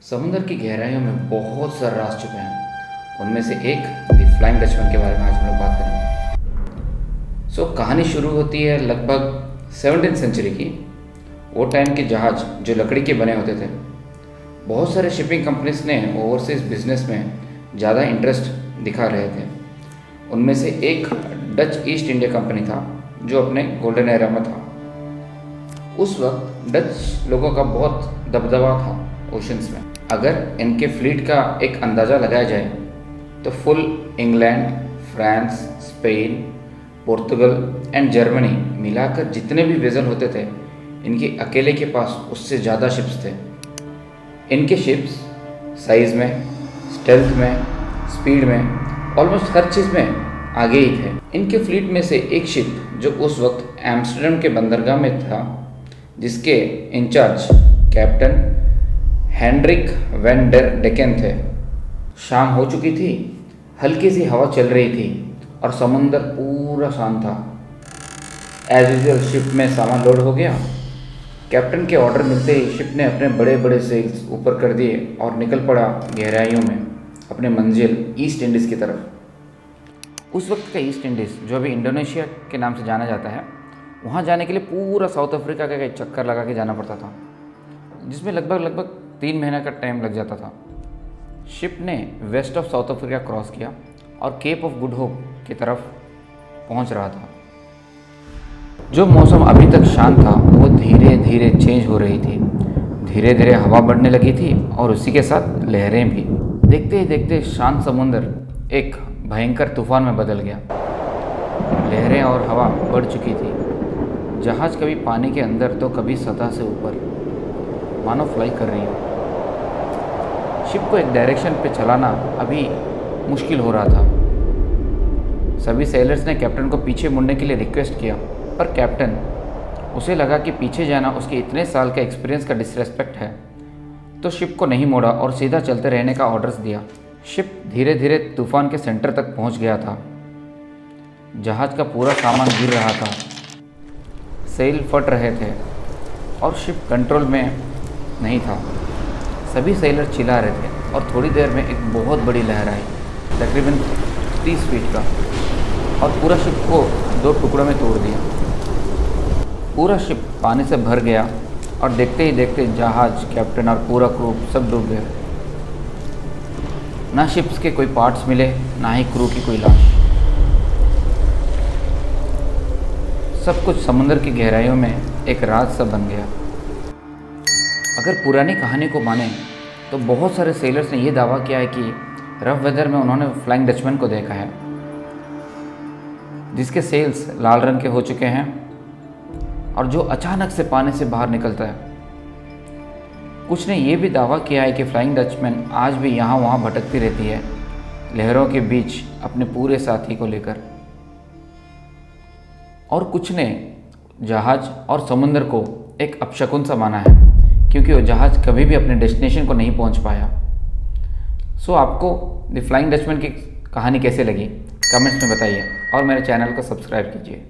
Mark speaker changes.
Speaker 1: समुद्र की गहराइयों में बहुत सारे राज छुपे हैं। उनमें से एक द फ्लाइंग डचमैन के बारे में आज हम लोग बात करेंगे। कहानी शुरू होती है लगभग 17th सेंचुरी की। वो टाइम के जहाज़ जो लकड़ी के बने होते थे। बहुत सारे शिपिंग कंपनीज ने ओवरसीज बिजनेस में ज़्यादा इंटरेस्ट दिखा रहे थे। उनमें से एक डच ईस्ट इंडिया कंपनी था जो अपने गोल्डन एरा में था। उस वक्त डच लोगों का बहुत दबदबा था ओशंस में। अगर इनके फ्लीट का एक अंदाज़ा लगाया जाए तो full England, France, Spain, Portugal and Germany मिलाकर जितने भी वेसल होते थे, इनके अकेले के पास उससे ज़्यादा शिप्स थे। इनके शिप्स साइज़ में, स्टेल्थ में, स्पीड में, ऑलमोस्ट हर चीज़ में आगे ही थे। इनके फ्लीट में से एक शिप जो उस वक्त एम्स्टर्डम के बंदरगाह में था, जिसके in charge captain Heinrich van der Deccan थे। शाम हो चुकी थी, हल्की सी हवा चल रही थी और समुंदर पूरा शांत था। एज यूजल शिप में सामान लोड हो गया। कैप्टन के ऑर्डर मिलते ही शिप ने अपने बड़े बड़े सेल्स ऊपर कर दिए और निकल पड़ा गहराइयों में अपने मंजिल ईस्ट इंडीज़ की तरफ। उस वक्त का ईस्ट इंडीज़ जो अभी इंडोनेशिया के नाम से जाना जाता है, वहाँ जाने के लिए पूरा साउथ अफ्रीका का एक चक्कर लगा के जाना पड़ता था, जिसमें लगभग 3 महीने का टाइम लग जाता था। शिप ने west of South Africa cross किया और केप ऑफ गुड होप की तरफ पहुंच रहा था। जो मौसम अभी तक शांत था वो धीरे धीरे चेंज हो रही थी। धीरे धीरे हवा बढ़ने लगी थी और उसी के साथ लहरें भी। देखते ही देखते शांत समुंदर एक भयंकर तूफान में बदल गया। लहरें और हवा बढ़ चुकी थी। जहाज़ कभी पानी के अंदर तो कभी सतह से ऊपर, मानो फ्लाई कर रही हो। शिप को एक डायरेक्शन पे चलाना अभी मुश्किल हो रहा था। सभी सेलर्स ने कैप्टन को पीछे मुड़ने के लिए रिक्वेस्ट किया, पर कैप्टन, उसे लगा कि पीछे जाना उसके इतने साल के एक्सपीरियंस का डिसरेस्पेक्ट है, तो शिप को नहीं मोड़ा और सीधा चलते रहने का ऑर्डर्स दिया। शिप धीरे धीरे तूफान के सेंटर तक पहुंच गया था। जहाज़ का पूरा सामान गिर रहा था, सेल फट रहे थे और शिप कंट्रोल में नहीं था। सभी सेलर चिल्ला रहे थे और थोड़ी देर में एक बहुत बड़ी लहर आई, तकरीबन 30 फीट का, और पूरा शिप को 2 टुकड़ों में तोड़ दिया। पूरा शिप पानी से भर गया और देखते ही देखते जहाज़, कैप्टन और पूरा क्रू सब डूब गए। ना शिप्स के कोई पार्ट्स मिले, ना ही क्रू की कोई लाश। सब कुछ समुद्र की गहराइयों में एक राज सा बन गया। अगर पुरानी कहानी को माने तो बहुत सारे सेलर्स ने यह दावा किया है कि रफ वेदर में उन्होंने फ्लाइंग डचमैन को देखा है, जिसके सेल्स लाल रंग के हो चुके हैं और जो अचानक से पानी से बाहर निकलता है। कुछ ने यह भी दावा किया है कि फ्लाइंग डचमैन आज भी यहाँ वहाँ भटकती रहती है, लहरों के बीच अपने पूरे साथी को लेकर। और कुछ ने जहाज़ और समुद्र को एक अपशकुन सा माना है, क्योंकि वो जहाज़ कभी भी अपने डेस्टिनेशन को नहीं पहुंच पाया। आपको द फ्लाइंग डचमैन की कहानी कैसे लगी, कमेंट्स में बताइए और मेरे चैनल को सब्सक्राइब कीजिए।